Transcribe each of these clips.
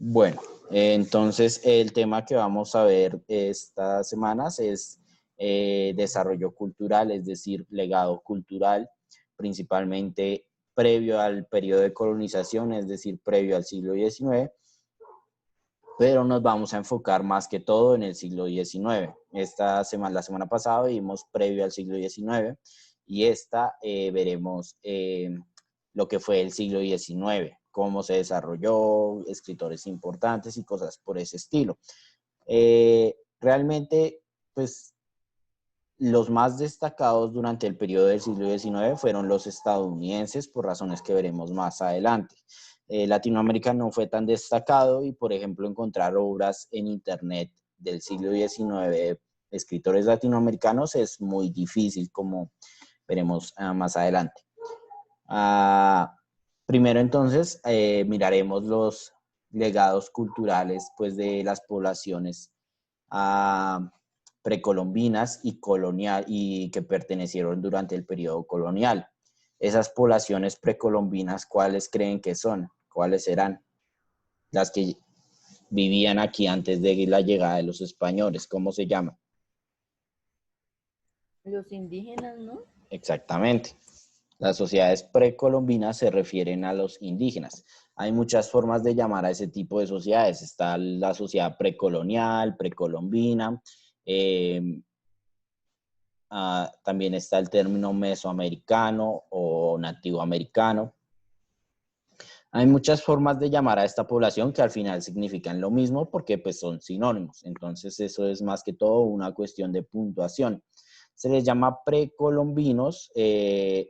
Bueno, entonces el tema que vamos a ver estas semanas es desarrollo cultural, es decir, legado cultural, principalmente previo al periodo de colonización, es decir, previo al siglo XIX, pero nos vamos a enfocar más que todo en el siglo XIX. La semana pasada vimos previo al siglo XIX y esta veremos lo que fue el siglo XIX, cómo se desarrolló, escritores importantes y cosas por ese estilo. Realmente, pues, los más destacados durante el periodo del siglo XIX fueron los estadounidenses, por razones que veremos más adelante. Latinoamérica no fue tan destacado y, por ejemplo, encontrar obras en Internet del siglo XIX, escritores latinoamericanos, es muy difícil, como veremos más adelante. Primero, entonces, miraremos los legados culturales, pues, de las poblaciones precolombinas y colonial y que pertenecieron durante el periodo colonial. Esas poblaciones precolombinas, ¿cuáles creen que son? ¿Cuáles serán? Las que vivían aquí antes de la llegada de los españoles, ¿cómo se llaman? Los indígenas, ¿no? Exactamente. Las sociedades precolombinas se refieren a los indígenas. Hay muchas formas de llamar a ese tipo de sociedades. Está la sociedad precolonial, precolombina, también está el término mesoamericano o nativoamericano. Hay muchas formas de llamar a esta población que al final significan lo mismo porque pues son sinónimos. Entonces eso es más que todo una cuestión de puntuación. Se les llama precolombinos,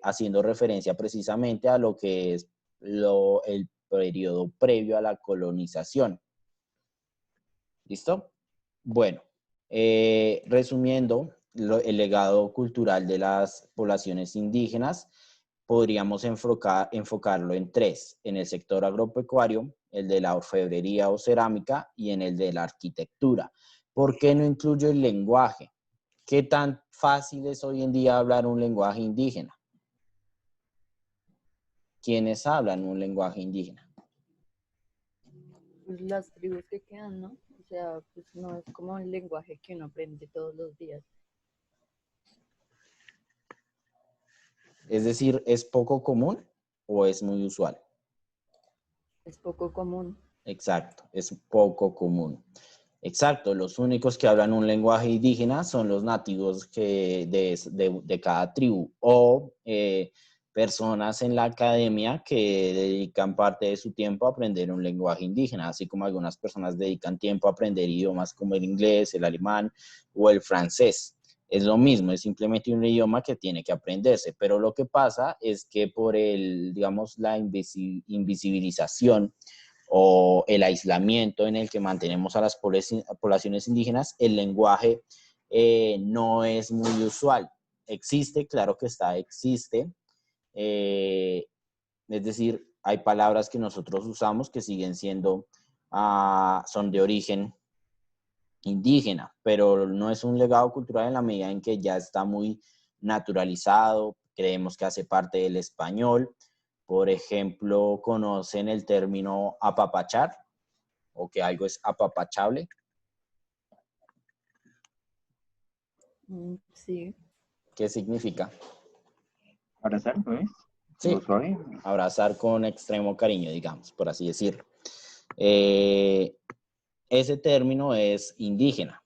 haciendo referencia precisamente a lo que es el periodo previo a la colonización. ¿Listo? Bueno, resumiendo el legado cultural de las poblaciones indígenas, podríamos enfocarlo en tres: en el sector agropecuario, el de la orfebrería o cerámica y en el de la arquitectura. ¿Por qué no incluyo el lenguaje? ¿Qué tan fácil es hoy en día hablar un lenguaje indígena? ¿Quiénes hablan un lenguaje indígena? Pues las tribus que quedan, ¿no? O sea, pues no es como el lenguaje que uno aprende todos los días. Es decir, ¿es poco común o es muy usual? Es poco común. Exacto, es poco común. Exacto, los únicos que hablan un lenguaje indígena son los nativos de cada tribu o personas en la academia que dedican parte de su tiempo a aprender un lenguaje indígena, así como algunas personas dedican tiempo a aprender idiomas como el inglés, el alemán o el francés. Es lo mismo, es simplemente un idioma que tiene que aprenderse, pero lo que pasa es que por digamos, la invisibilización o el aislamiento en el que mantenemos a las poblaciones indígenas, el lenguaje no es muy usual. Existe, claro que existe. Es decir, hay palabras que nosotros usamos que siguen siendo, son de origen indígena, pero no es un legado cultural en la medida en que ya está muy naturalizado, creemos que hace parte del español. Por ejemplo, ¿conocen el término apapachar o que algo es apapachable? Sí. ¿Qué significa? Abrazar, ¿no es? Sí, Como suave. abrazar con extremo cariño, digamos, por así decirlo. Ese término es indígena,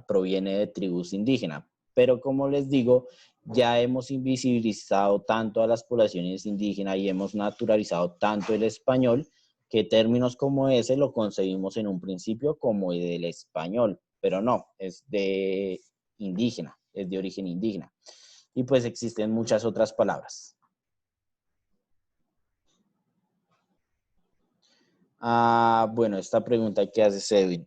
proviene de tribus indígenas, pero como les digo, ya hemos invisibilizado tanto a las poblaciones indígenas y hemos naturalizado tanto el español que términos como ese lo concebimos en un principio como del español, pero no, es de indígena, es de origen indígena. Y pues existen muchas otras palabras. Bueno, esta pregunta que hace Edwin,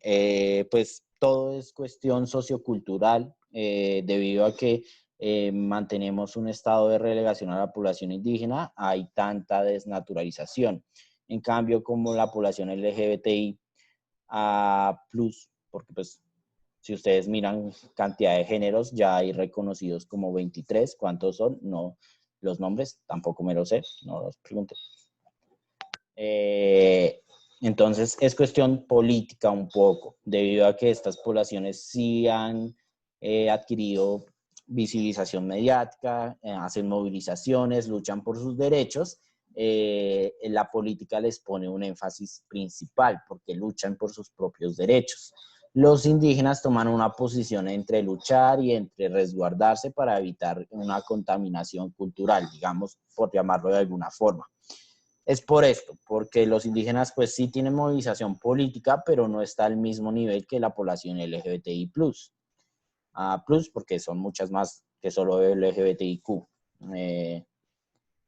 pues todo es cuestión sociocultural, debido a que mantenemos un estado de relegación a la población indígena, hay tanta desnaturalización. En cambio, como la población LGBTI plus, porque pues si ustedes miran cantidad de géneros, ya hay reconocidos como 23, ¿cuántos son? No, los nombres tampoco me los sé, no los pregunté. Entonces, es cuestión política un poco, debido a que estas poblaciones sí han adquirido visibilización mediática, hacen movilizaciones, luchan por sus derechos. La política les pone un énfasis principal porque luchan por sus propios derechos. Los indígenas toman una posición entre luchar y entre resguardarse para evitar una contaminación cultural, digamos, por llamarlo de alguna forma. Es por esto, porque los indígenas pues sí tienen movilización política, pero no está al mismo nivel que la población LGBTI+. Plus, porque son muchas más que solo LGBTIQ.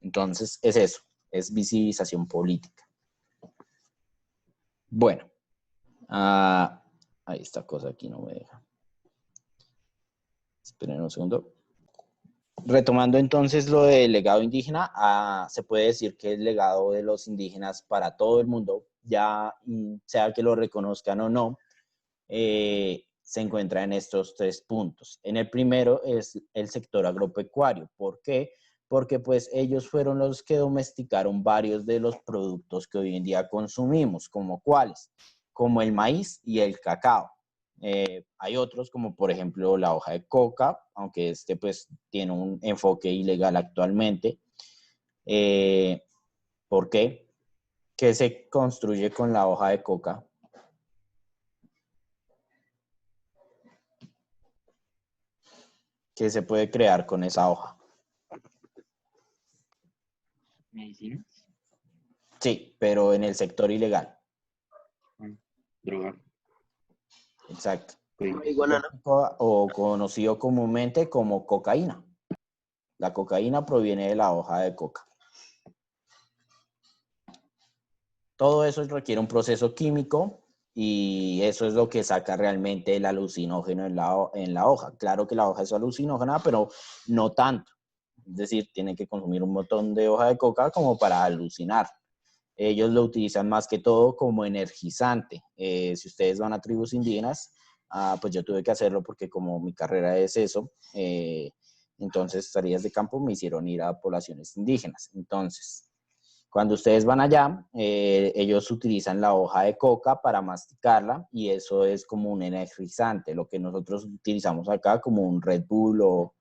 Entonces, es eso, es visibilización política. Bueno, ahí esta cosa aquí no me deja. Esperen un segundo. Retomando entonces lo del legado indígena, se puede decir que el legado de los indígenas para todo el mundo, ya sea que lo reconozcan o no, se encuentra en estos 3 puntos. En el primero es el sector agropecuario. ¿Por qué? Porque pues ellos fueron los que domesticaron varios de los productos que hoy en día consumimos, como cuáles, como el maíz y el cacao. Hay otros como por ejemplo la hoja de coca, aunque este pues tiene un enfoque ilegal actualmente. ¿Por qué? ¿Qué se construye con la hoja de coca? ¿Qué se puede crear con esa hoja? Medicinas. Sí, pero en el sector ilegal. Droga. Exacto. Marihuana, ¿no? O conocido comúnmente como cocaína. La cocaína proviene de la hoja de coca. Todo eso requiere un proceso químico y eso es lo que saca realmente el alucinógeno en la hoja. Claro que la hoja es alucinógena, pero no tanto. Es decir, tienen que consumir un montón de hoja de coca como para alucinar. Ellos lo utilizan más que todo como energizante. Si ustedes van a tribus indígenas, pues yo tuve que hacerlo porque como mi carrera es eso, entonces tareas de campo me hicieron ir a poblaciones indígenas. Entonces, cuando ustedes van allá, ellos utilizan la hoja de coca para masticarla y eso es como un energizante, lo que nosotros utilizamos acá como un Red Bull o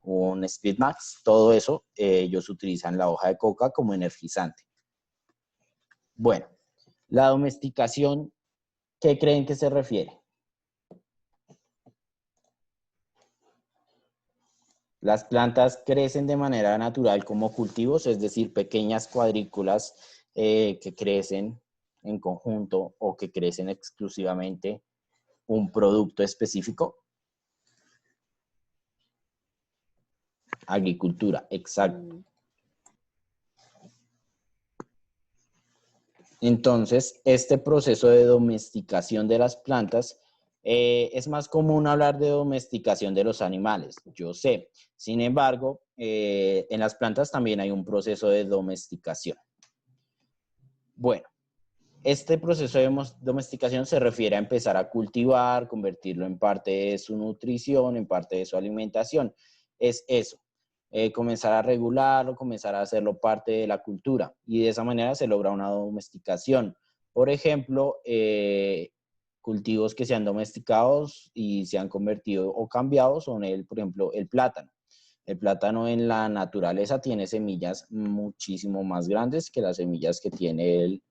un Speedmax, todo eso, ellos utilizan la hoja de coca como energizante. Bueno, la domesticación, ¿qué creen que se refiere? Las plantas crecen de manera natural como cultivos, es decir, pequeñas cuadrículas que crecen en conjunto o que crecen exclusivamente un producto específico. Agricultura, exacto. Entonces, este proceso de domesticación de las plantas es más común hablar de domesticación de los animales, yo sé. Sin embargo, en las plantas también hay un proceso de domesticación. Bueno, este proceso de domesticación se refiere a empezar a cultivar, convertirlo en parte de su nutrición, en parte de su alimentación. Es eso, comenzar a regularlo, comenzar a hacerlo parte de la cultura y de esa manera se logra una domesticación. Por ejemplo, cultivos que se han domesticado y se han convertido o cambiado son, por ejemplo, el plátano. El plátano en la naturaleza tiene semillas muchísimo más grandes que las semillas que tiene el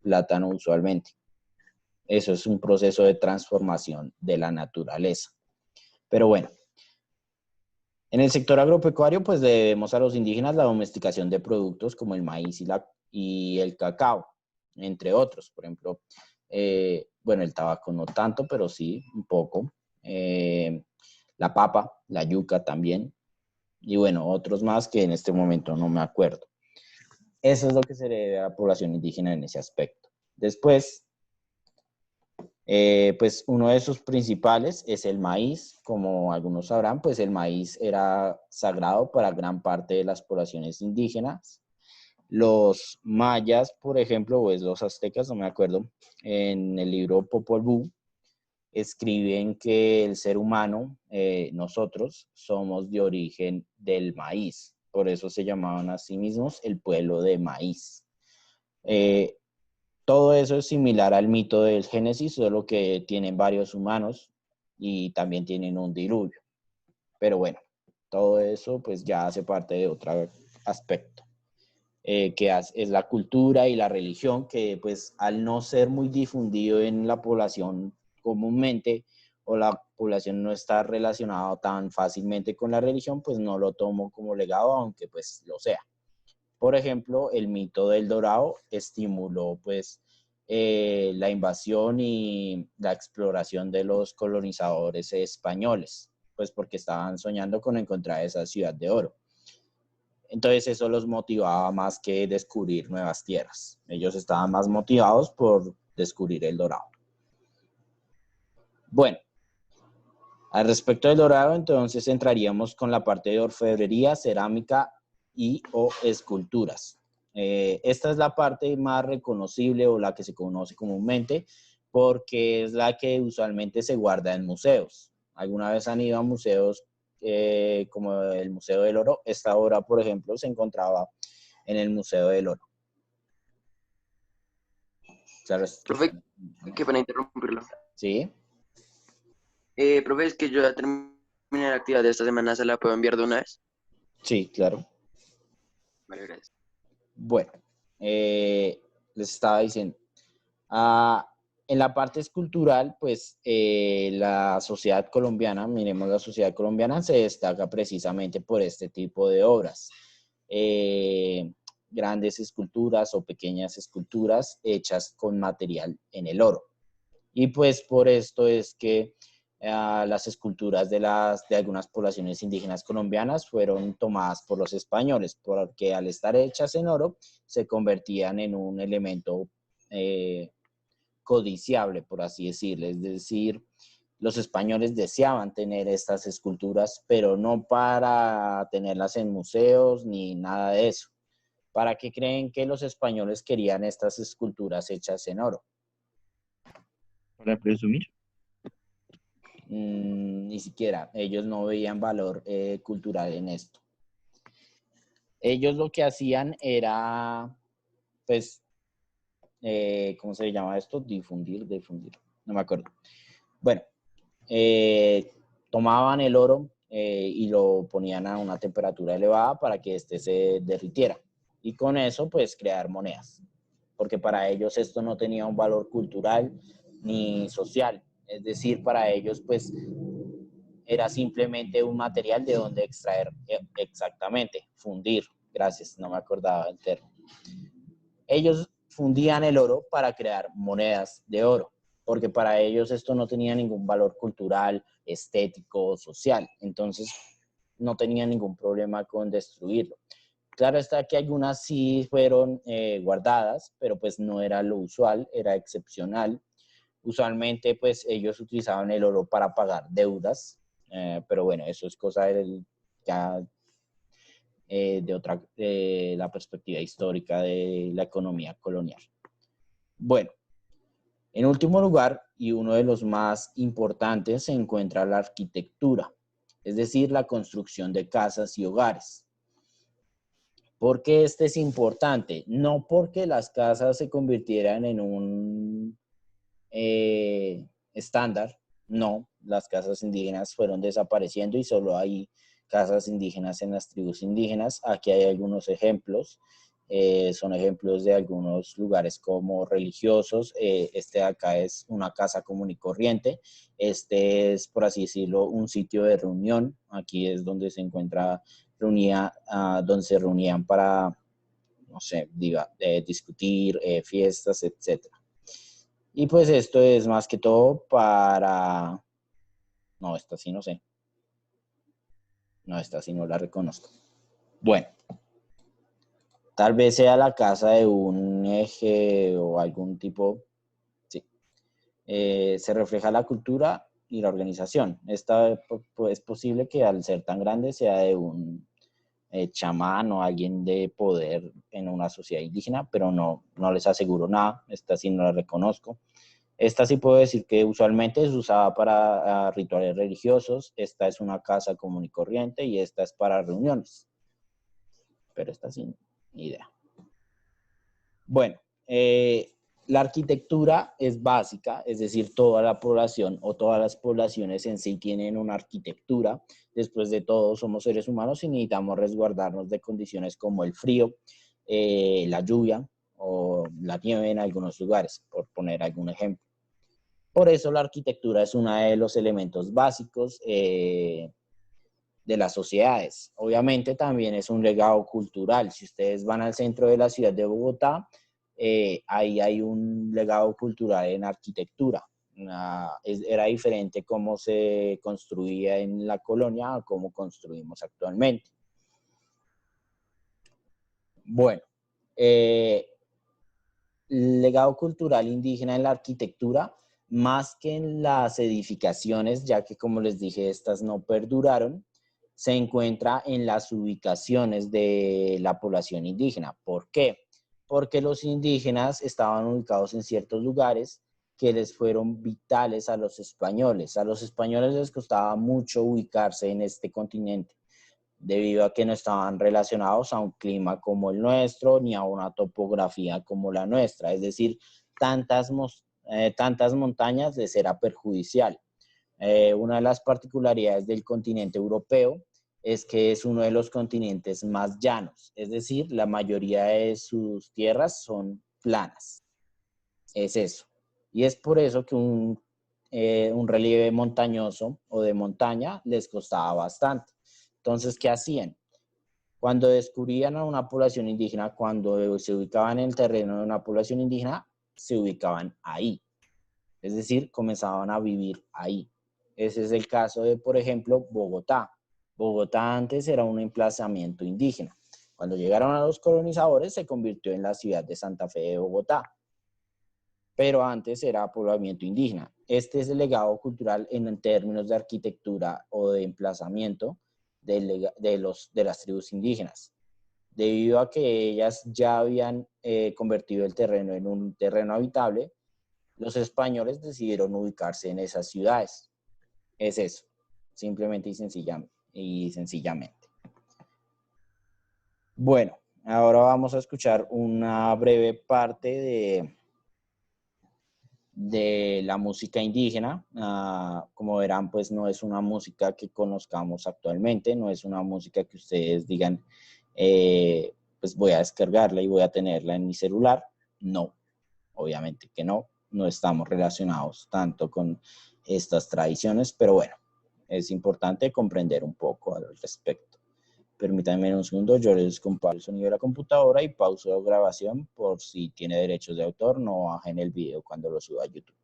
plátano usualmente. Eso es un proceso de transformación de la naturaleza. Pero bueno, en el sector agropecuario, pues debemos a los indígenas la domesticación de productos como el maíz y el cacao, entre otros. Por ejemplo, bueno, el tabaco no tanto, pero sí, un poco. La papa, la yuca también. Y bueno, otros más que en este momento no me acuerdo. Eso es lo que se debe a la población indígena en ese aspecto. Después, pues uno de sus principales es el maíz. Como algunos sabrán, pues el maíz era sagrado para gran parte de las poblaciones indígenas. Los mayas, por ejemplo, o es los aztecas, no me acuerdo, en el libro Popol Vuh, escriben que el ser humano, nosotros, somos de origen del maíz. Por eso se llamaban a sí mismos el pueblo de maíz. todo eso es similar al mito del Génesis, solo que tienen varios humanos y también tienen un diluvio. Pero bueno, todo eso pues ya hace parte de otro aspecto, es la cultura y la religión, que pues al no ser muy difundido en la población comúnmente, o la población no está relacionada tan fácilmente con la religión, pues no lo tomo como legado, aunque pues lo sea. Por ejemplo, el mito del Dorado estimuló pues la invasión y la exploración de los colonizadores españoles, pues porque estaban soñando con encontrar esa ciudad de oro. Entonces eso los motivaba más que descubrir nuevas tierras. Ellos estaban más motivados por descubrir el Dorado. Bueno, al respecto del Dorado, entonces entraríamos con la parte de orfebrería, cerámica y o esculturas. Esta es la parte más reconocible o la que se conoce comúnmente porque es la que usualmente se guarda en museos. ¿Alguna vez han ido a museos como el Museo del Oro? Esta obra, por ejemplo, se encontraba en el Museo del Oro. Claro, Profe, qué pena interrumpirlo. sí. Profe, es que yo ya terminé la actividad de esta semana, ¿se la puedo enviar de una vez? Sí, claro. Vale, gracias. Bueno, les estaba diciendo, ah, en la parte escultural, pues la sociedad colombiana, miremos la sociedad colombiana, se destaca precisamente por este tipo de obras. Grandes esculturas o pequeñas esculturas hechas con material en el oro. Y pues por esto es que las esculturas de algunas poblaciones indígenas colombianas fueron tomadas por los españoles, porque al estar hechas en oro se convertían en un elemento codiciable, por así decirlo. Es decir, los españoles deseaban tener estas esculturas, pero no para tenerlas en museos ni nada de eso. ¿Para qué creen que los españoles querían estas esculturas hechas en oro? Para presumir. Ni siquiera, ellos no veían valor cultural en esto. Ellos lo que hacían era, pues, ¿cómo se llama esto? Difundir, no me acuerdo. Bueno, tomaban el oro y lo ponían a una temperatura elevada para que éste se derritiera. Y con eso, pues, crear monedas. Porque para ellos esto no tenía un valor cultural ni social. Es decir, para ellos, pues, era simplemente un material de donde extraer exactamente, fundir. Gracias, no me acordaba del término. Ellos fundían el oro para crear monedas de oro, porque para ellos esto no tenía ningún valor cultural, estético, social. Entonces, no tenía ningún problema con destruirlo. Claro está que algunas sí fueron guardadas, pero pues no era lo usual, era excepcional. Usualmente, pues ellos utilizaban el oro para pagar deudas, pero bueno, eso es cosa ya de la perspectiva histórica de la economía colonial. Bueno, en último lugar, y uno de los más importantes, se encuentra la arquitectura, es decir, la construcción de casas y hogares. ¿Por qué este es importante? No porque las casas se convirtieran en un estándar, no, las casas indígenas fueron desapareciendo y solo hay casas indígenas en las tribus indígenas. Aquí hay algunos ejemplos, son ejemplos de algunos lugares como religiosos. Este de acá es una casa común y corriente, este es, por así decirlo, un sitio de reunión. Aquí es donde se encuentra donde se reunían para, no sé, discutir, fiestas, etcétera. Y pues esto es más que todo para... No, esta sí no sé. No, esta sí no la reconozco. Bueno, tal vez sea la casa de un eje o algún tipo... Sí. Se refleja la cultura y la organización. Esta es posible que al ser tan grande sea de un chamán o alguien de poder en una sociedad indígena, pero no les aseguro nada. Esta sí no la reconozco. Esta sí puedo decir que usualmente es usada para rituales religiosos. Esta es una casa común y corriente y esta es para reuniones. Pero esta sin idea. Bueno, La arquitectura es básica, es decir, toda la población o todas las poblaciones en sí tienen una arquitectura. Después de todo, somos seres humanos y necesitamos resguardarnos de condiciones como el frío, la lluvia o la nieve en algunos lugares, por poner algún ejemplo. Por eso la arquitectura es uno de los elementos básicos de las sociedades. Obviamente también es un legado cultural. Si ustedes van al centro de la ciudad de Bogotá, ahí hay un legado cultural en arquitectura. Era diferente cómo se construía en la colonia a cómo construimos actualmente. Bueno, el legado cultural indígena en la arquitectura, más que en las edificaciones, ya que como les dije, estas no perduraron, se encuentra en las ubicaciones de la población indígena. ¿Por qué? Porque los indígenas estaban ubicados en ciertos lugares que les fueron vitales a los españoles. A los españoles les costaba mucho ubicarse en este continente, debido a que no estaban relacionados a un clima como el nuestro, ni a una topografía como la nuestra. Es decir, tantas montañas les era perjudicial. Una de las particularidades del continente europeo es que es uno de los continentes más llanos, es decir, la mayoría de sus tierras son planas. Es eso. Y es por eso que un relieve montañoso o de montaña les costaba bastante. Entonces, ¿qué hacían? Cuando descubrían a una población indígena, cuando se ubicaban en el terreno de una población indígena, se ubicaban ahí. Es decir, comenzaban a vivir ahí. Ese es el caso de, por ejemplo, Bogotá. Bogotá antes era un emplazamiento indígena. Cuando llegaron a los colonizadores, se convirtió en la ciudad de Santa Fe de Bogotá. Pero antes era poblamiento indígena. Este es el legado cultural en términos de arquitectura o de emplazamiento de las tribus indígenas. Debido a que ellas ya habían convertido el terreno en un terreno habitable, los españoles decidieron ubicarse en esas ciudades. Es eso, simplemente y sencillamente. Bueno, ahora vamos a escuchar una breve parte de la música indígena. Como verán, pues no es una música que conozcamos actualmente, no es una música que ustedes digan, pues voy a descargarla y voy a tenerla en mi celular. No, obviamente que no. No estamos relacionados tanto con estas tradiciones, pero bueno, es importante comprender un poco al respecto. Permítanme un segundo, yo les comparto el sonido de la computadora y pauso la grabación por si tiene derechos de autor, no bajen el video cuando lo suba a YouTube.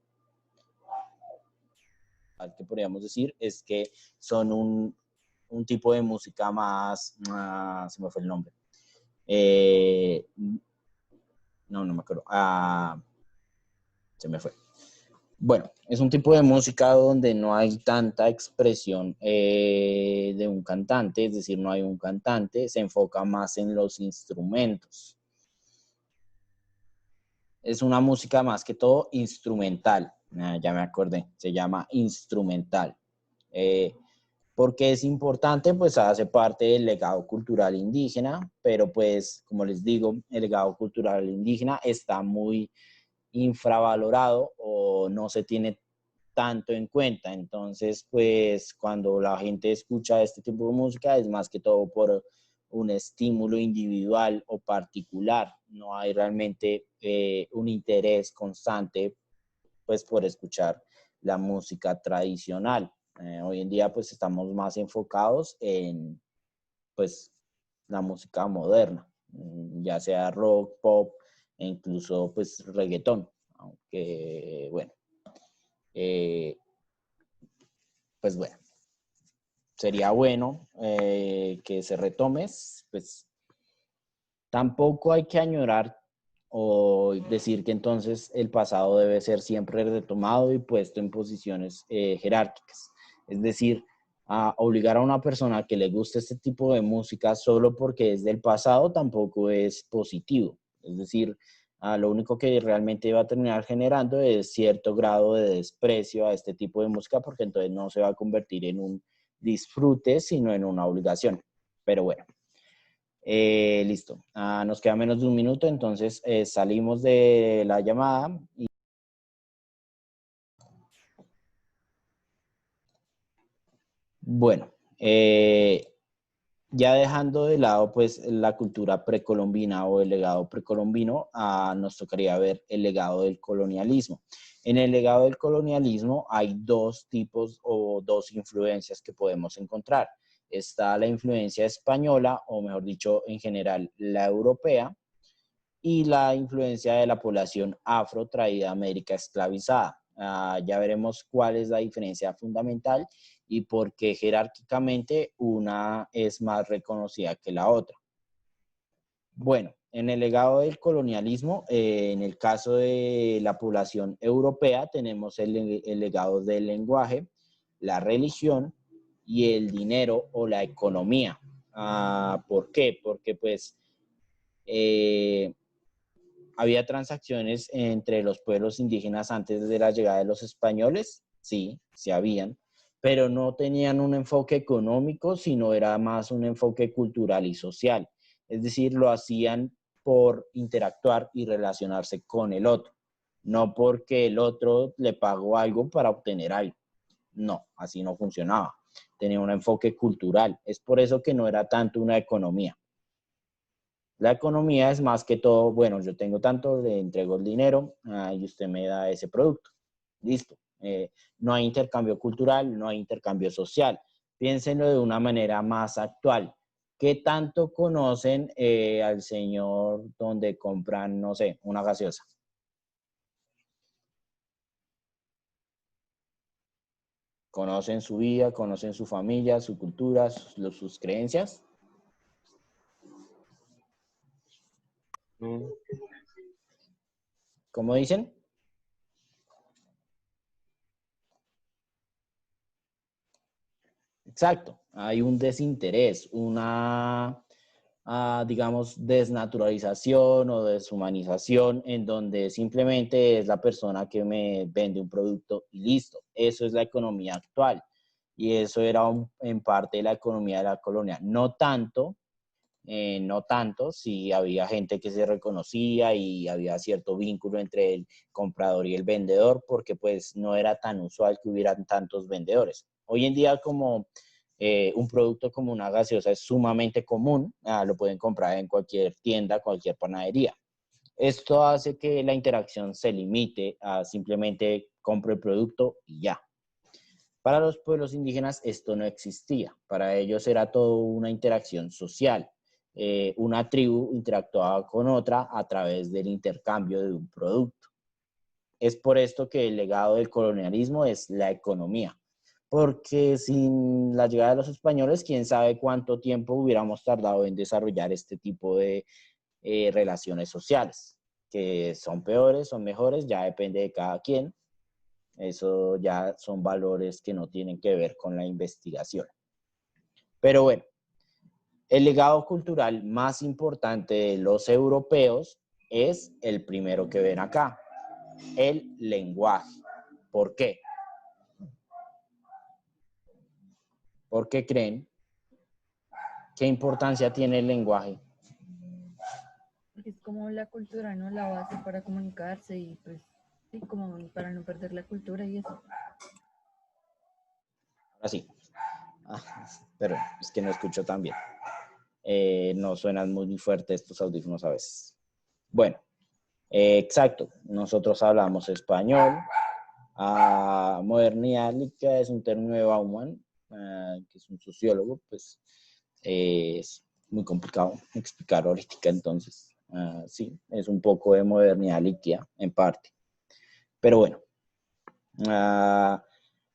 Lo que podríamos decir es que son un tipo de música más, se me fue el nombre. No me acuerdo. Se me fue. Bueno, es un tipo de música donde no hay tanta expresión de un cantante, es decir, no hay un cantante, se enfoca más en los instrumentos. Es una música más que todo instrumental. Ya me acordé, se llama instrumental. ¿Por qué es importante? Pues hace parte del legado cultural indígena, pero pues, como les digo, el legado cultural indígena está muy infravalorado o no se tiene tanto en cuenta. Entonces, pues cuando la gente escucha este tipo de música es más que todo por un estímulo individual o particular. No hay realmente un interés constante pues por escuchar la música tradicional. Hoy en día pues estamos más enfocados en pues la música moderna, ya sea rock, pop e incluso pues reggaetón, aunque bueno, pues bueno, sería bueno que se retome, pues tampoco hay que añorar o decir que entonces el pasado debe ser siempre retomado y puesto en posiciones jerárquicas. Es decir, a obligar a una persona que le guste este tipo de música solo porque es del pasado tampoco es positivo. Es decir, lo único que realmente va a terminar generando es cierto grado de desprecio a este tipo de música porque entonces no se va a convertir en un disfrute, sino en una obligación. Pero bueno. Listo. Nos queda menos de un minuto, entonces salimos de la llamada. Bueno, ya dejando de lado pues la cultura precolombina o el legado precolombino, nos tocaría ver el legado del colonialismo. En el legado del colonialismo hay dos tipos o dos influencias que podemos encontrar. Está la influencia española, o mejor dicho, en general, la europea, y la influencia de la población afro traída a América esclavizada. Ya veremos cuál es la diferencia fundamental y por qué jerárquicamente una es más reconocida que la otra. Bueno, en el legado del colonialismo, en el caso de la población europea, tenemos el legado del lenguaje, la religión y el dinero o la economía. ¿Por qué? Porque pues ¿había transacciones entre los pueblos indígenas antes de la llegada de los españoles? Sí, sí habían, pero no tenían un enfoque económico, sino era más un enfoque cultural y social. Es decir, lo hacían por interactuar y relacionarse con el otro, no porque el otro le pagó algo para obtener algo. No, así no funcionaba. Tenía un enfoque cultural. Es por eso que no era tanto una economía. La economía es más que todo, bueno, yo tengo tanto, le entrego el dinero y usted me da ese producto. Listo. No hay intercambio cultural, no hay intercambio social. Piénsenlo de una manera más actual. ¿Qué tanto conocen al señor donde compran, no sé, una gaseosa? ¿Conocen su vida, conocen su familia, su cultura, sus creencias? No. ¿Cómo dicen? Exacto, hay un desinterés, una, digamos, desnaturalización o deshumanización en donde simplemente es la persona que me vende un producto y listo. Eso es la economía actual y eso era en parte la economía de la colonia. No tanto, si había gente que se reconocía y había cierto vínculo entre el comprador y el vendedor, porque pues no era tan usual que hubieran tantos vendedores. Hoy en día como un producto como una gaseosa es sumamente común, lo pueden comprar en cualquier tienda, cualquier panadería. Esto hace que la interacción se limite a simplemente compro el producto y ya. Para los pueblos indígenas esto no existía. Para ellos era todo una interacción social. Una tribu interactuaba con otra a través del intercambio de un producto. Es por esto que el legado del colonialismo es la economía. Porque sin la llegada de los españoles, quién sabe cuánto tiempo hubiéramos tardado en desarrollar este tipo de relaciones sociales, que son peores, son mejores, ya depende de cada quien. Eso ya son valores que no tienen que ver con la investigación. Pero bueno, el legado cultural más importante de los europeos es el primero que ven acá, el lenguaje. ¿Por qué? ¿Por qué creen? ¿Qué importancia tiene el lenguaje? Es como la cultura, ¿no? La base para comunicarse y pues sí, como para no perder la cultura y eso. Ahora sí. Pero es que no escucho tan bien. No suenan muy fuertes estos audífonos a veces. Bueno, exacto. Nosotros hablamos español. Modernidad líquida es un término de Bauman, que es un sociólogo, pues es muy complicado explicar ahorita, entonces sí, es un poco de modernidad líquida en parte. Pero bueno,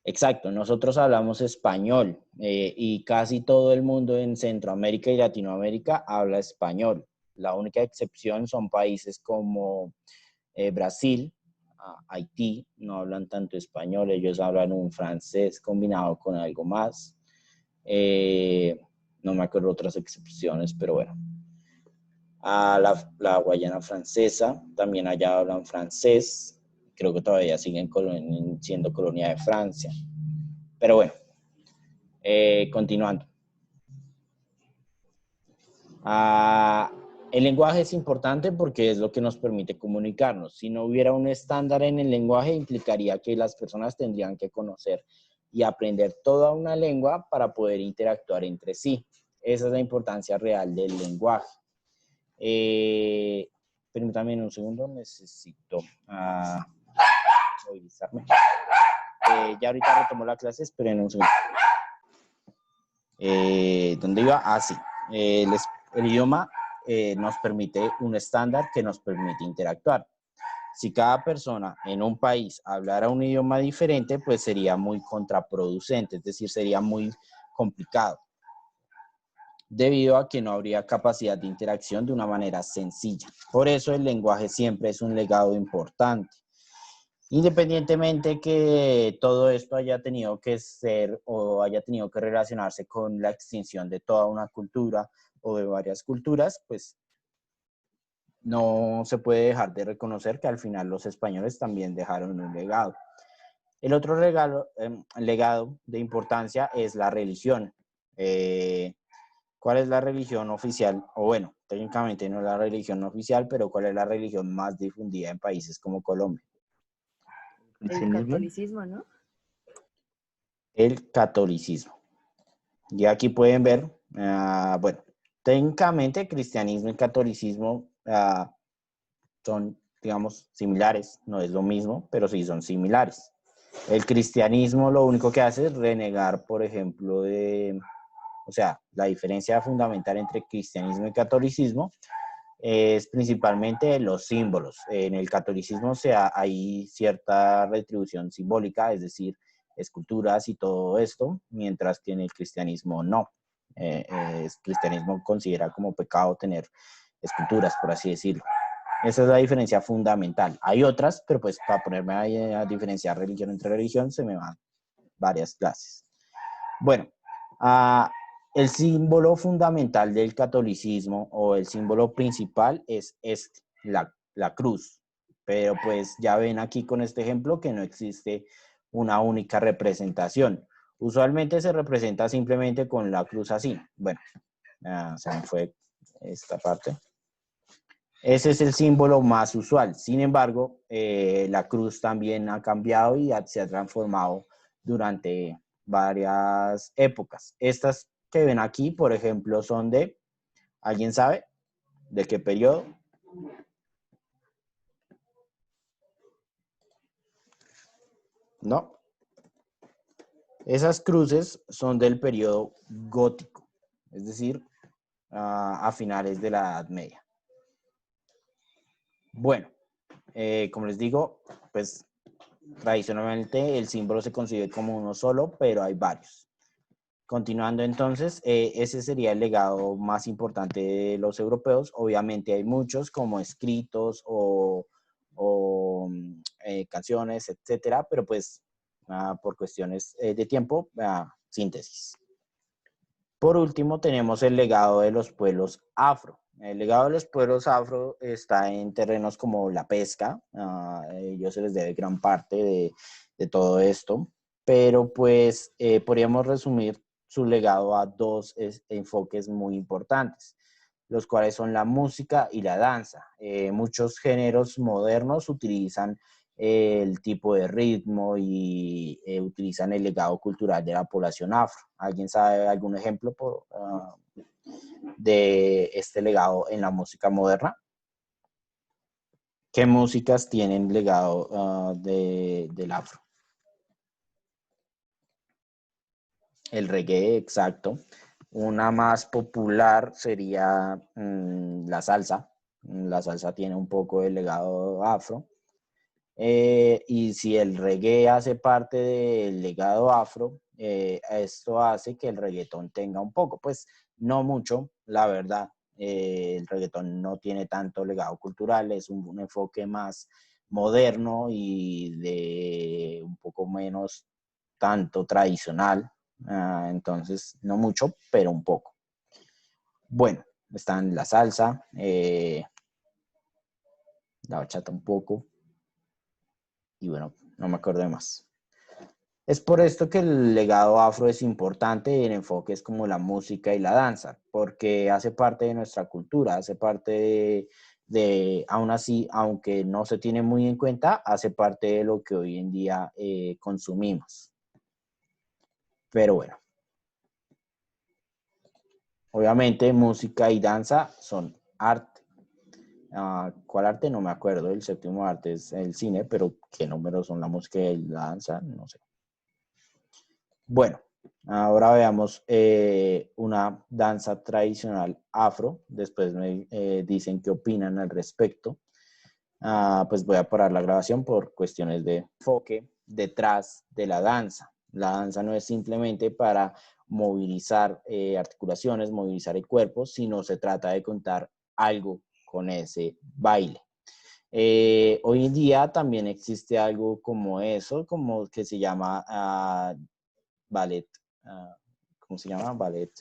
exacto, nosotros hablamos español y casi todo el mundo en Centroamérica y Latinoamérica habla español. La única excepción son países como Brasil, Haití, no hablan tanto español, ellos hablan un francés combinado con algo más. No me acuerdo otras excepciones, pero bueno. La Guayana francesa, también allá hablan francés, creo que todavía siguen siendo colonia de Francia. Pero bueno, continuando. Ah, el lenguaje es importante porque es lo que nos permite comunicarnos. Si no hubiera un estándar en el lenguaje, implicaría que las personas tendrían que conocer y aprender toda una lengua para poder interactuar entre sí. Esa es la importancia real del lenguaje. Permítame un segundo, necesito movilizarme. Ya ahorita retomo la clase, esperen un segundo. ¿Dónde iba? Sí. El idioma nos permite un estándar que nos permite interactuar. Si cada persona en un país hablara un idioma diferente, pues sería muy contraproducente, es decir, sería muy complicado, debido a que no habría capacidad de interacción de una manera sencilla. Por eso el lenguaje siempre es un legado importante. Independientemente que todo esto haya tenido que ser o haya tenido que relacionarse con la extinción de toda una cultura o de varias culturas, pues no se puede dejar de reconocer que al final los españoles también dejaron un legado. El otro legado de importancia es la religión. ¿Cuál es la religión oficial? O bueno, técnicamente no es la religión oficial, pero ¿cuál es la religión más difundida en países como Colombia? El catolicismo, ¿no? El catolicismo. Y aquí pueden ver, bueno, técnicamente cristianismo y catolicismo son, digamos, similares. No es lo mismo, pero sí son similares. El cristianismo lo único que hace es renegar, por ejemplo, o sea, la diferencia fundamental entre cristianismo y catolicismo es principalmente los símbolos. En el catolicismo hay cierta retribución simbólica, es decir, esculturas y todo esto, mientras que en el cristianismo no. El cristianismo considera como pecado tener esculturas, por así decirlo. Esa es la diferencia fundamental. Hay otras, pero pues para ponerme a diferenciar religión entre religión se me van varias clases. Bueno, el símbolo fundamental del catolicismo o el símbolo principal es la cruz. Pero pues ya ven aquí con este ejemplo que no existe una única representación. Usualmente se representa simplemente con la cruz así. Bueno, se me fue esta parte. Ese es el símbolo más usual. Sin embargo, la cruz también ha cambiado y se ha transformado durante varias épocas. Estas que ven aquí, por ejemplo, son ¿alguien sabe? ¿De qué periodo? No. Esas cruces son del periodo gótico, es decir, a finales de la Edad Media. Bueno, como les digo, pues tradicionalmente el símbolo se concibe como uno solo, pero hay varios. Continuando entonces, ese sería el legado más importante de los europeos. Obviamente hay muchos como escritos o canciones, etcétera, pero pues por cuestiones de tiempo, síntesis. Por último, tenemos el legado de los pueblos afro. El legado de los pueblos afro está en terrenos como la pesca. Ellos se les debe gran parte de todo esto. Pero pues podríamos resumir su legado a dos enfoques muy importantes, los cuales son la música y la danza. Muchos géneros modernos utilizan el tipo de ritmo y utilizan el legado cultural de la población afro. ¿Alguien sabe algún ejemplo de este legado en la música moderna? ¿Qué músicas tienen legado del afro? El reggae, exacto. Una más popular sería la salsa. La salsa tiene un poco de legado afro. Y si el reggae hace parte del legado afro, esto hace que el reggaetón tenga un poco, pues no mucho, la verdad. El reggaetón no tiene tanto legado cultural, es un enfoque más moderno y de un poco menos tanto tradicional. Entonces, no mucho, pero un poco. Bueno, están la salsa, la bachata un poco. Y bueno, no me acuerdo de más. Es por esto que el legado afro es importante en enfoques como la música y la danza, porque hace parte de nuestra cultura, hace parte aún así, aunque no se tiene muy en cuenta, hace parte de lo que hoy en día consumimos. Pero bueno, obviamente música y danza son arte. ¿Cuál arte? No me acuerdo. El séptimo arte es el cine, pero ¿qué números son la música y la danza? No sé. Bueno, ahora veamos una danza tradicional afro. Después me dicen qué opinan al respecto. Pues voy a parar la grabación por cuestiones de enfoque detrás de la danza. La danza no es simplemente para movilizar articulaciones, movilizar el cuerpo, sino se trata de contar algo con ese baile. Hoy en día también existe algo como eso, como que se llama ballet, ¿cómo se llama? Ballet,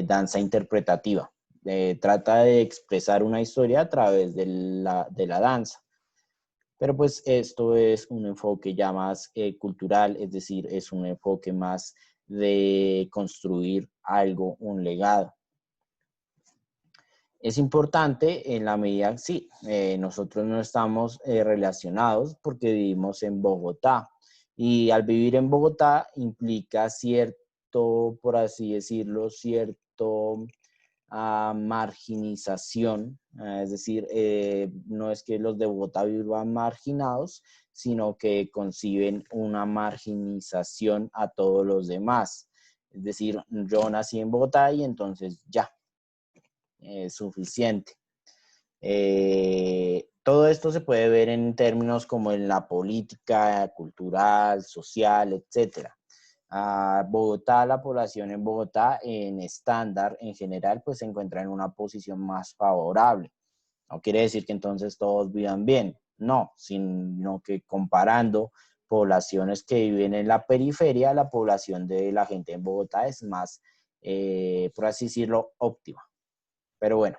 danza interpretativa. Trata de expresar una historia a través de la danza. Pero pues esto es un enfoque ya más cultural, es decir, es un enfoque más de construir algo, un legado. Es importante en la medida, sí, nosotros no estamos relacionados porque vivimos en Bogotá y al vivir en Bogotá implica cierto, por así decirlo, cierto marginización, es decir, no es que los de Bogotá vivan marginados, sino que conciben una marginización a todos los demás. Es decir, yo nací en Bogotá y entonces ya, es suficiente. Todo esto se puede ver en términos como en la política, cultural, social, etcétera. Bogotá, la población en Bogotá en estándar en general pues se encuentra en una posición más favorable. No quiere decir que entonces todos vivan bien, no, sino que comparando poblaciones que viven en la periferia, la población de la gente en Bogotá es más, por así decirlo, óptima. Pero bueno,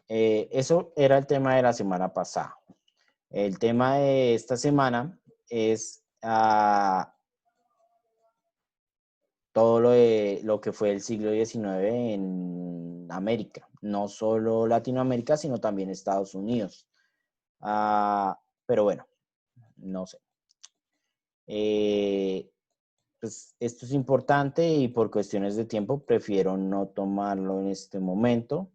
eso era el tema de la semana pasada. El tema de esta semana es todo lo que fue el siglo XIX en América, no solo Latinoamérica, sino también Estados Unidos. Pero bueno, no sé. Pues esto es importante y por cuestiones de tiempo prefiero no tomarlo en este momento,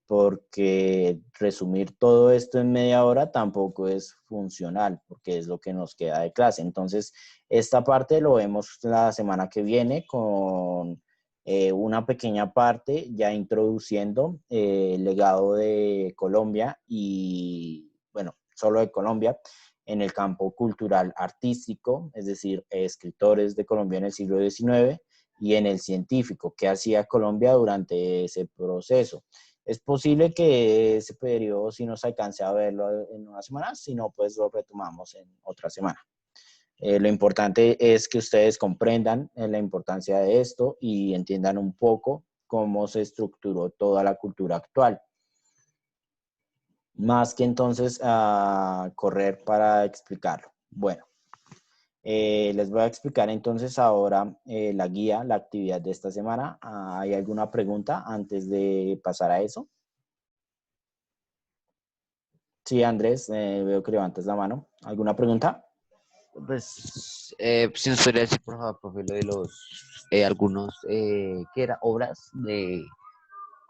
porque resumir todo esto en media hora tampoco es funcional, porque es lo que nos queda de clase. Entonces, esta parte lo vemos la semana que viene con una pequeña parte ya introduciendo el legado de Colombia y, bueno, solo de Colombia en el campo cultural artístico, es decir, escritores de Colombia en el siglo XIX, y en el científico, qué hacía Colombia durante ese proceso. Es posible que ese periodo sí nos alcance a verlo en una semana, si no, pues lo retomamos en otra semana. Lo importante es que ustedes comprendan la importancia de esto y entiendan un poco cómo se estructuró toda la cultura actual. Más que entonces correr para explicarlo. Bueno, les voy a explicar entonces ahora la guía, la actividad de esta semana. ¿Hay alguna pregunta antes de pasar a eso? Sí, Andrés, veo que levantas la mano. ¿Alguna pregunta? Pues, si nos podría decir, por favor, profe, lo de los, algunos, ¿qué era? Obras de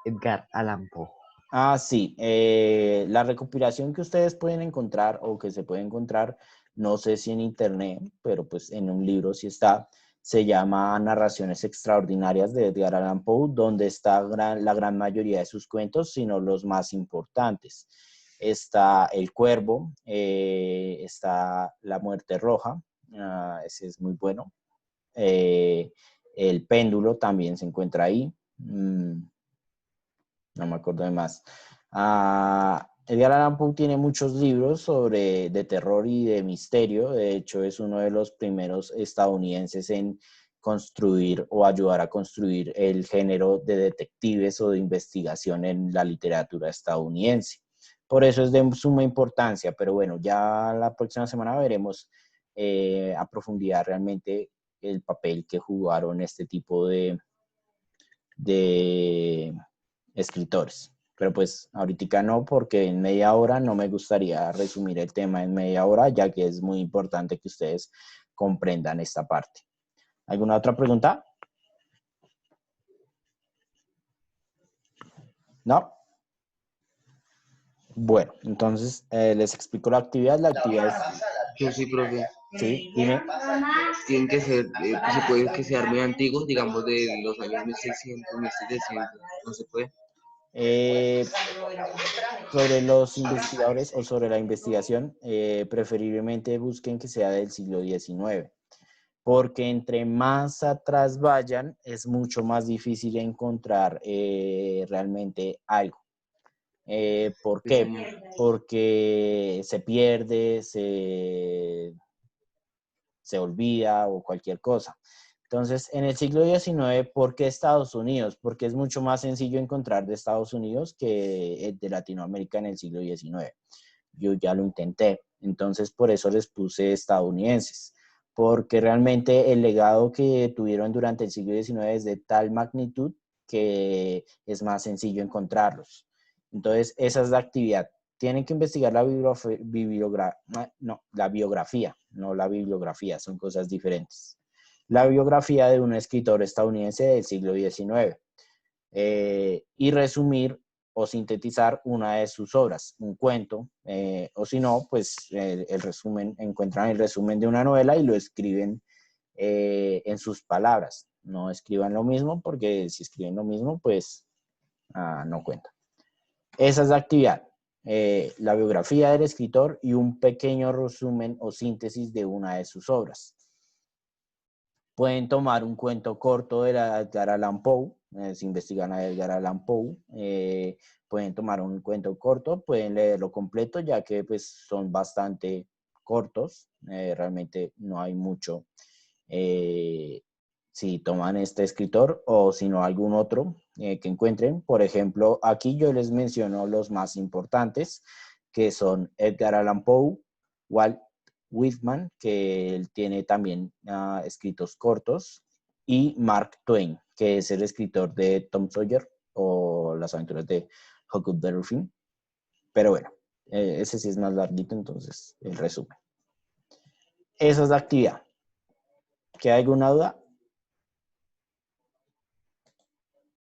Edgar Allan Poe. Sí, la recopilación que ustedes pueden encontrar o que se puede encontrar, no sé si en internet, pero pues en un libro sí está, se llama Narraciones Extraordinarias de Edgar Allan Poe, donde está la gran mayoría de sus cuentos, sino los más importantes. Está El Cuervo, está La Muerte Roja, ese es muy bueno. El Péndulo también se encuentra ahí. No me acuerdo de más. Edgar Allan Poe tiene muchos libros de terror y de misterio. De hecho, es uno de los primeros estadounidenses en construir o ayudar a construir el género de detectives o de investigación en la literatura estadounidense. Por eso es de suma importancia, pero bueno, ya la próxima semana veremos a profundidad realmente el papel que jugaron este tipo de escritores. Pero pues ahorita no, porque en media hora no me gustaría resumir el tema en media hora, ya que es muy importante que ustedes comprendan esta parte. ¿Alguna otra pregunta? ¿No? Bueno, entonces les explico la actividad. La actividad es... Yo sí, profe. Sí, dime. Tienen que ser, se puede que sean muy antiguos, digamos de los años 1600, 1700, no se puede. Sobre los investigadores o sobre la investigación, preferiblemente busquen que sea del siglo XIX, porque entre más atrás vayan, es mucho más difícil encontrar realmente algo. ¿Por Sí, qué? señor. Porque se pierde, se olvida o cualquier cosa. Entonces, en el siglo XIX, ¿por qué Estados Unidos? Porque es mucho más sencillo encontrar de Estados Unidos que de Latinoamérica en el siglo XIX. Yo ya lo intenté. Entonces, por eso les puse estadounidenses. Porque realmente el legado que tuvieron durante el siglo XIX es de tal magnitud que es más sencillo encontrarlos. Entonces, esa es la actividad. Tienen que investigar la biografía, no la bibliografía, son cosas diferentes. La biografía de un escritor estadounidense del siglo XIX y resumir o sintetizar una de sus obras, un cuento, o si no, pues el resumen, encuentran el resumen de una novela y lo escriben en sus palabras. No escriban lo mismo porque si escriben lo mismo, pues no cuenta. Esa es la actividad. La biografía del escritor y un pequeño resumen o síntesis de una de sus obras. Pueden tomar un cuento corto de Edgar Allan Poe, si investigan a Edgar Allan Poe, pueden tomar un cuento corto, pueden leerlo completo, ya que pues son bastante cortos, realmente no hay mucho. Si toman este escritor o si no algún otro que encuentren. Por ejemplo, aquí yo les menciono los más importantes, que son Edgar Allan Poe, Walt Whitman, que él tiene también escritos cortos, y Mark Twain, que es el escritor de Tom Sawyer o Las aventuras de Huckleberry Finn. Pero bueno, ese sí es más larguito, entonces el resumen. Esa es la actividad. ¿Queda alguna duda?